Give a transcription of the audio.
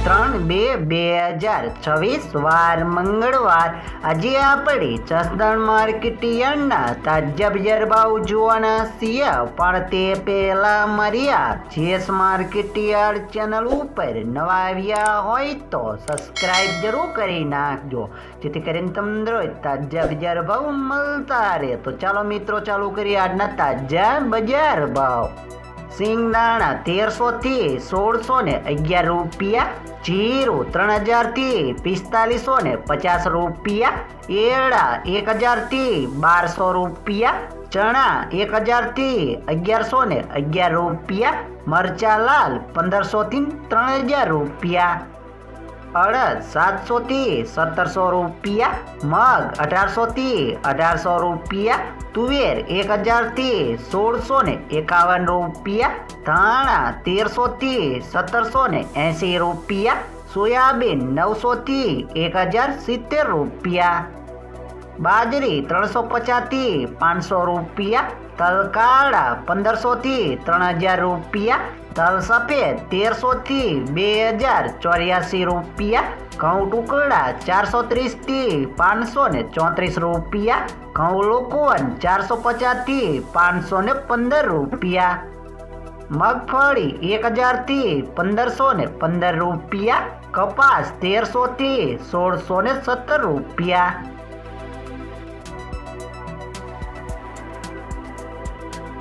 3/2/2026 વાર મંગળવાર। આજે આપણે જસદણ માર્કેટ યાર્ડના તાજા બજાર ભાવ જોવાના છીએ, પણ તે પહેલા મળ્યા જેસ માર્કેટ યાર્ડ ચેનલ ઉપર નવા આવ્યા હોય તો સબસ્ક્રાઇબ જરૂર કરી નાખજો, જેથી કરીને તમને રોજ તાજા બજાર ભાવ મળતા રહે। તો ચાલો મિત્રો, ચાલુ કરીએ આજના તાજા બજાર ભાવ। સિંગદાણા 1300 થી 1611 રૂપિયા, જીરું 3000 થી 4550 રૂપિયા, એરડા 1000 થી 1200 રૂપિયા, ચણા 1000 થી 1111 રૂપિયા, મરચા લાલ 1500 થી 3000 રૂપિયા, અડદ 700 થી 1700 રૂપિયા, મગ 1800 થી 1800 રૂપિયા, તુવેર 1000 થી 1651 રૂપિયા, ધાણા 1300 થી 1780 રૂપિયા, સોયાબીન 900 થી 1070 રૂપિયા, બાજરી 350 થી 500 રૂપિયા, તલ કાળા 1500 થી 3000 રૂપિયા, તલ સફેદ 1300 થી 2084 રૂપિયા, ઘઉં ટુકડા 430 થી 534 રૂપિયા, ઘઉં લોકવન 450 થી 515 રૂપિયા, મગફળી 1000 થી 1515 રૂપિયા, કપાસ 1300 થી 1617 રૂપિયા।